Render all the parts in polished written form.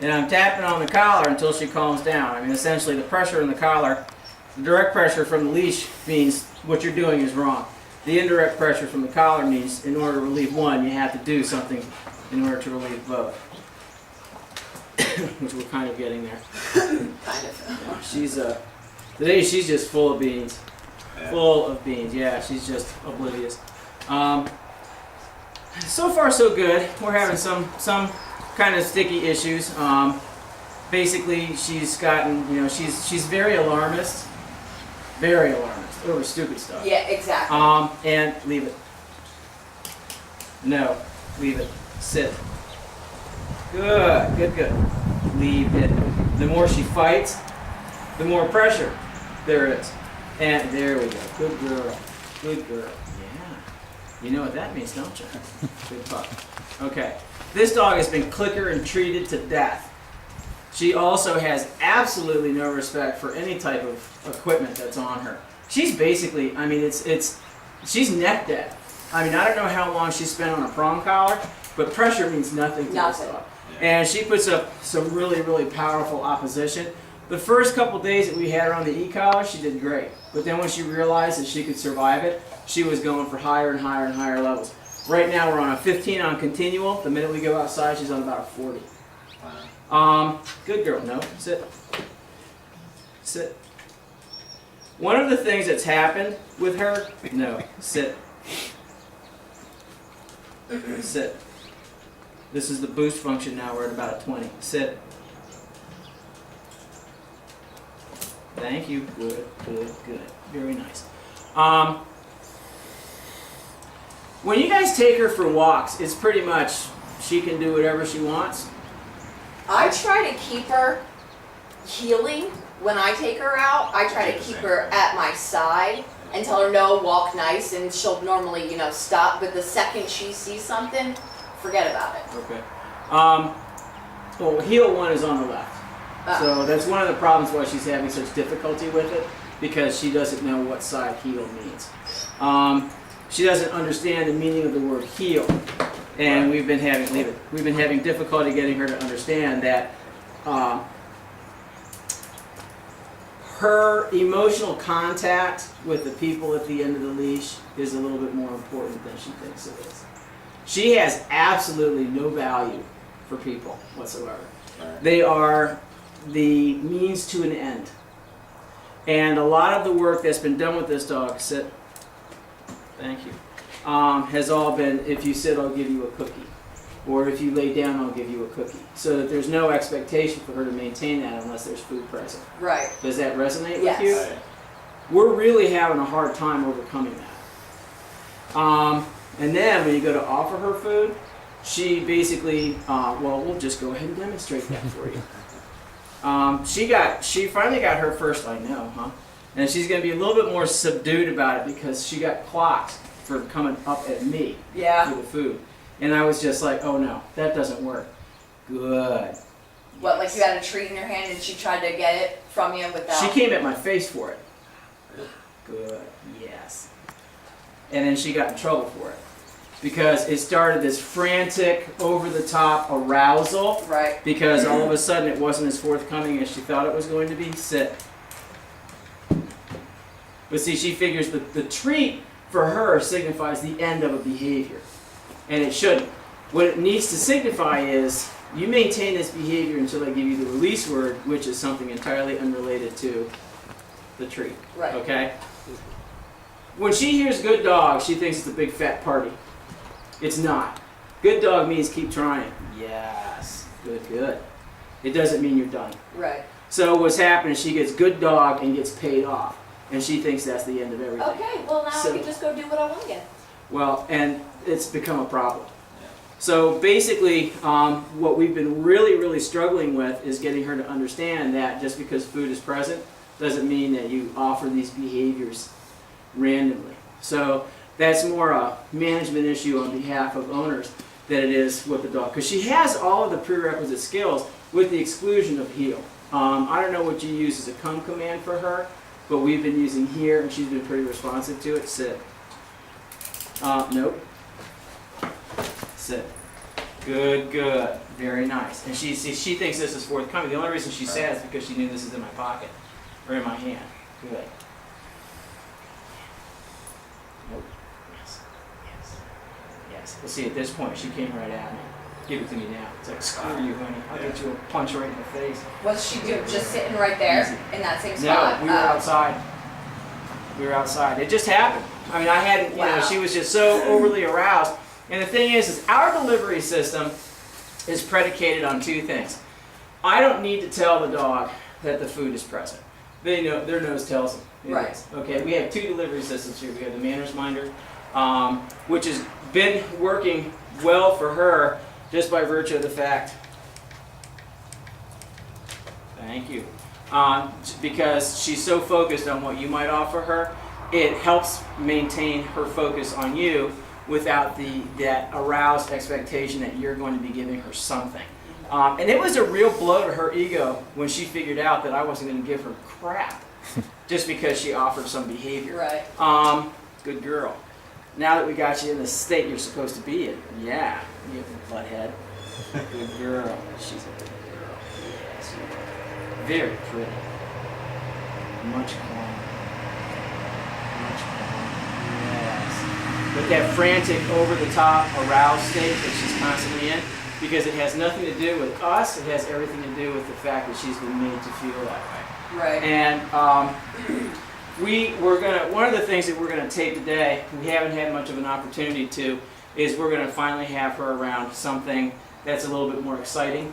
And I'm tapping on the collar until she calms down. I mean, essentially the pressure in the collar, the direct pressure from the leash means what you're doing is wrong. The indirect pressure from the collar means in order to relieve one, you have to do something in order to relieve both. Which we're kind of getting there. Today she's just full of beans. Full of beans, yeah, she's just oblivious. So far so good. We're having some kind of sticky issues. Basically, she's gotten, she's very alarmist over stupid stuff. Yeah, exactly. And leave it. No, leave it. Sit. Good. Leave it. The more she fights, the more pressure there is. And there we go. Good girl. Yeah. You know what that means, don't you? Good pup. Okay. This dog has been clicker and treated to death. She also has absolutely no respect for any type of equipment that's on her. She's basically, I mean, she's neck dead. I mean, I don't know how long she spent on a prong collar, but pressure means nothing to this dog. And she puts up some really, really powerful opposition. The first couple days that we had her on the e-collar, she did great. But then when she realized that she could survive it, she was going for higher and higher and higher levels. Right now we're on a 15 on continual. The minute we go outside, she's on about a 40. Wow. Good girl. No, sit. Sit. One of the things that's happened with her, no, sit. Sit. This is the boost function now. We're at about a 20. Sit. Thank you. Good. Very nice. When you guys take her for walks, it's pretty much she can do whatever she wants. I try to keep her healing when I take her out. I try to keep her at my side and tell her, no, walk nice, and she'll normally, stop. But the second she sees something, forget about it. Okay. Well, heel one is on the left. So that's one of the problems why she's having such difficulty with it, because she doesn't know what side heel means. She doesn't understand the meaning of the word heel, and we've been having difficulty getting her to understand that her emotional contact with the people at the end of the leash is a little bit more important than she thinks it is. She has absolutely no value for people whatsoever. They are the means to an end. And a lot of the work that's been done with this dog, sit, thank you, has all been, if you sit, I'll give you a cookie. Or if you lay down, I'll give you a cookie. So that there's no expectation for her to maintain that unless there's food present. Right. Does that resonate Yes. with you? Right. We're really having a hard time overcoming that. And then when you go to offer her food, she basically, well, we'll just go ahead and demonstrate that for you. She finally got her first, I know, huh? And she's going to be a little bit more subdued about it because she got clocked for coming up at me for the food. And I was just like, oh no, that doesn't work. Good. What, like you had a treat in your hand and she tried to get it from you without... She came at my face for it. Good, yes. And then she got in trouble for it. Because it started this frantic, over-the-top arousal. Right. Because all of a sudden it wasn't as forthcoming as she thought it was going to be. Sit. But see, she figures that the treat for her signifies the end of a behavior. And it shouldn't. What it needs to signify is you maintain this behavior until I give you the release word, which is something entirely unrelated to the treat. Right. Okay? When she hears good dog, she thinks it's a big fat party. It's not. Good dog means keep trying. Yes. Good. It doesn't mean you're done. Right. So what's happening is she gets good dog and gets paid off. And she thinks that's the end of everything. Okay, well now I can just go do what I want again. Well, and it's become a problem. So basically, what we've been really struggling with is getting her to understand that just because food is present doesn't mean that you offer these behaviors randomly. So that's more a management issue on behalf of owners than it is with the dog. Because she has all of the prerequisite skills with the exclusion of heel. I don't know what you use as a come command for her, but we've been using here and she's been pretty responsive to it. Sit. Nope. Sit. Good, good. Very nice. And she thinks this is forthcoming. The only reason she's sad is because she knew this is in my pocket or in my hand. Good. Nope. Yes. Yes. Yes. Well, see, at this point, she came right at me. Give it to me now. It's like, screw you, honey. I'll get you a punch right in the face. Was she just sitting right there Easy. in that same spot? No, we were outside. We were outside. It just happened. I mean, I hadn't, you know, Wow. she was just so overly aroused. And the thing is our delivery system is predicated on two things. I don't need to tell the dog that the food is present. They know, their nose tells them. It Right. is. Okay, we have two delivery systems here. We have the Manners Minder, which has been working well for her just by virtue of the fact, thank you, because she's so focused on what you might offer her, it helps maintain her focus on you without that aroused expectation that you're going to be giving her something. And it was a real blow to her ego when she figured out that I wasn't going to give her crap just because she offered some behavior. Right. Good girl. Now that we got you in the state you're supposed to be in, yeah, you butthead. Good girl. She's a good girl. Yes. Very pretty. Much calmer. Much calmer. Yes. But that frantic, over-the-top, aroused state that she's constantly in, because it has nothing to do with us, it has everything to do with the fact that she's been made to feel that way. Right. And one of the things that we're gonna tape today, we haven't had much of an opportunity to, is we're gonna finally have her around something that's a little bit more exciting,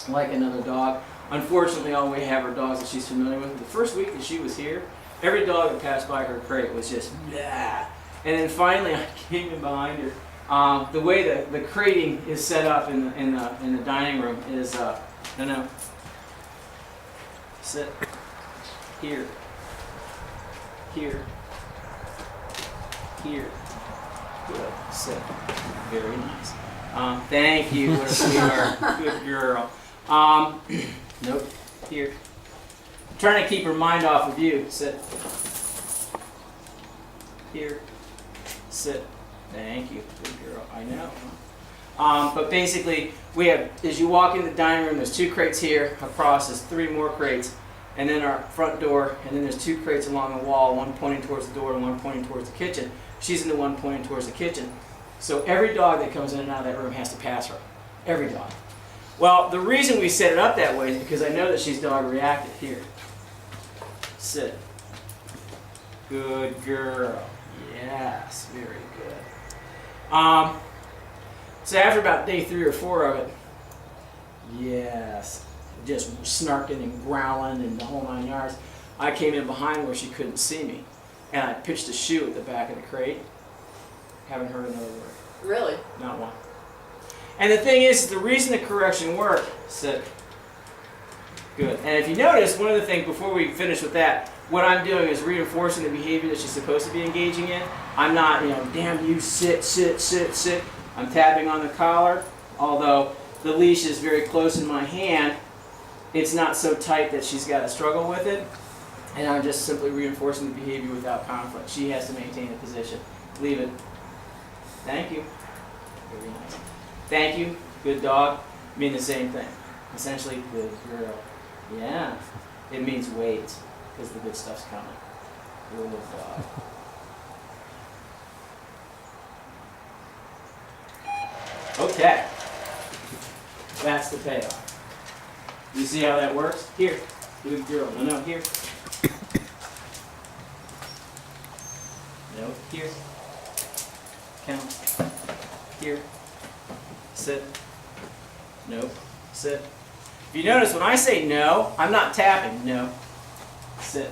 like another dog. Unfortunately, all we have are dogs that she's familiar with. The first week that she was here, every dog that passed by her crate was just blah. And then finally, I came in behind her. The way the crating is set up in the dining room is no. Sit here, here, here. Good. Sit. Very nice. Thank you. What a sweetheart. Good girl. Nope. Here. I'm trying to keep her mind off of you. Sit. Here. Sit. Thank you. Good girl. I know. But basically, we have, as you walk in the dining room, there's 2 crates here. Across, there's 3 more crates. And then our front door, and then there's 2 crates along the wall, one pointing towards the door and one pointing towards the kitchen. She's in the one pointing towards the kitchen. So every dog that comes in and out of that room has to pass her. Every dog. Well, the reason we set it up that way is because I know that she's dog reactive. Here. Sit. Good girl. Yes, very good. So after about day 3 or 4 of it, yes, just snarking and growling and the whole 9 yards, I came in behind where she couldn't see me, and I pitched a shoe at the back of the crate. Haven't heard another word. Really? Not one. And the thing is, the reason the correction worked, sit. Good. And if you notice, one of the things, before we finish with that, what I'm doing is reinforcing the behavior that she's supposed to be engaging in. I'm not, damn you, sit, sit, sit, sit. I'm tapping on the collar, although the leash is very close in my hand. It's not so tight that she's got to struggle with it. And I'm just simply reinforcing the behavior without conflict. She has to maintain the position. Leave it. Thank you. Very nice. Thank you. Good dog. Mean the same thing. Essentially, good girl. Yeah. It means wait, because the good stuff's coming. Good dog. Okay. That's the payoff. You see how that works? Here. Good girl. No, here. No, here. Count. Here. Sit. Nope. Sit. If you notice, when I say no, I'm not tapping. No. Sit.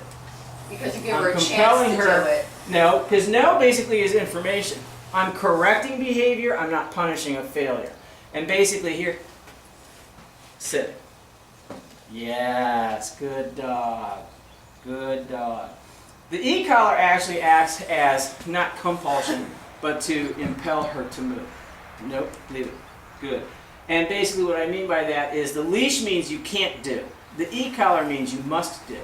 Because you give I'm her a chance to compelling do her. it. No, because no basically is information. I'm correcting behavior, I'm not punishing a failure. And basically here, sit. Yes, good dog. Good dog. The e-collar actually acts as not compulsion, but to impel her to move. Nope, leave it. Good. And basically what I mean by that is the leash means you can't do. The e-collar means you must do.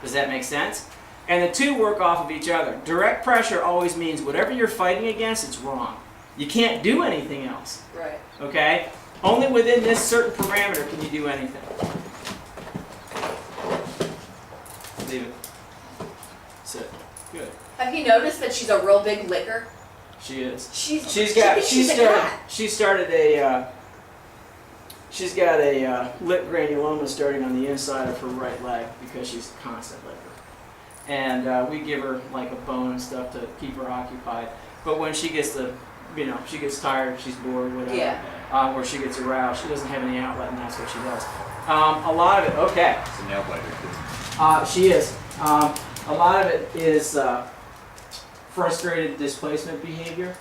Does that make sense? And the two work off of each other. Direct pressure always means whatever you're fighting against, it's wrong. You can't do anything else, Right. okay? Only within this certain parameter can you do anything. Leave it. Sit. Good. Have you noticed that she's a real big licker? She is. She's She's a cat. She's got a lip granuloma starting on the inside of her right leg because she's a constant licker. And we give her like a bone and stuff to keep her occupied. But when she gets she gets tired, she's bored, whatever, Yeah. or she gets aroused, she doesn't have any outlet, and that's what she does. A lot of it, okay. It's a nail biter too. She is. A lot of it is frustrated displacement behavior.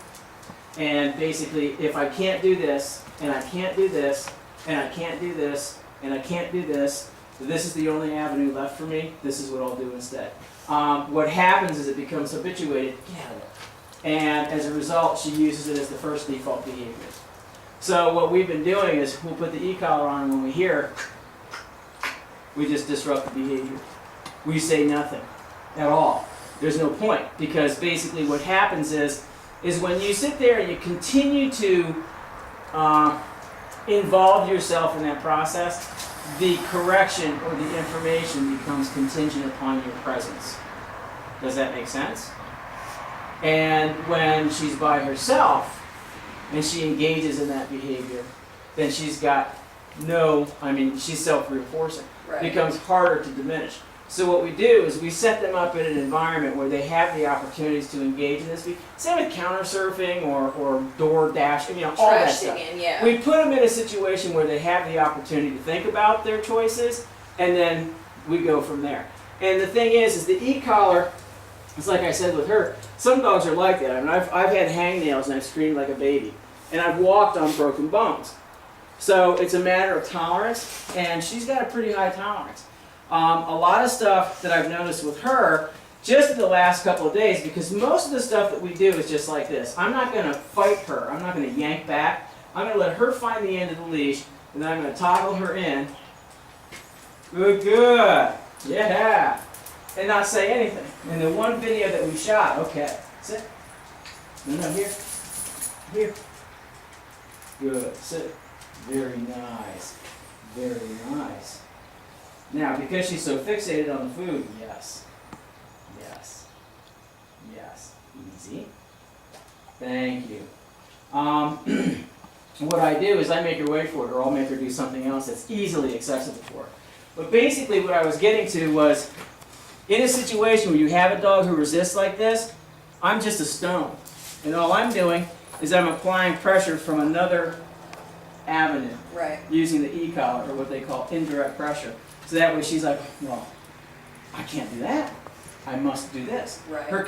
And basically, if I can't do this, and I can't do this, and I can't do this, and I can't do this, this is the only avenue left for me, this is what I'll do instead. What happens is it becomes habituated, get out of it. And as a result, she uses it as the first default behavior. So what we've been doing is we'll put the e-collar on, and when we hear, we just disrupt the behavior. We say nothing at all. There's no point, because basically what happens is when you sit there and you continue to involve yourself in that process, the correction or the information becomes contingent upon your presence. Does that make sense? And when she's by herself and she engages in that behavior, then she's got she's self-reinforcing. Right. It becomes harder to diminish. So what we do is we set them up in an environment where they have the opportunities to engage in this. Same with counter surfing or door dash, all that Trash stuff. digging, yeah. We put them in a situation where they have the opportunity to think about their choices, and then we go from there. And the thing is the e-collar, it's like I said with her, some dogs are like that. I mean, I've had hangnails and I've screamed like a baby. And I've walked on broken bones. So it's a matter of tolerance, and she's got a pretty high tolerance. A lot of stuff that I've noticed with her, just in the last couple of days, because most of the stuff that we do is just like this. I'm not going to fight her. I'm not going to yank back. I'm going to let her find the end of the leash, and then I'm going to toggle her in. Good, good. Yeah. And not say anything. In the one video that we shot, okay, sit. No, here. Here. Good, sit. Very nice. Very nice. Now, because she's so fixated on the food, yes. Yes. Yes. Easy. Thank you. What I do is I make her wait for it, or I'll make her do something else that's easily accessible for her. But basically what I was getting to was, in a situation where you have a dog who resists like this, I'm just a stone. And all I'm doing is I'm applying pressure from another avenue, Right. using the e-collar, or what they call indirect pressure. So that way she's like, well, I can't do that. I must do this. Right. Her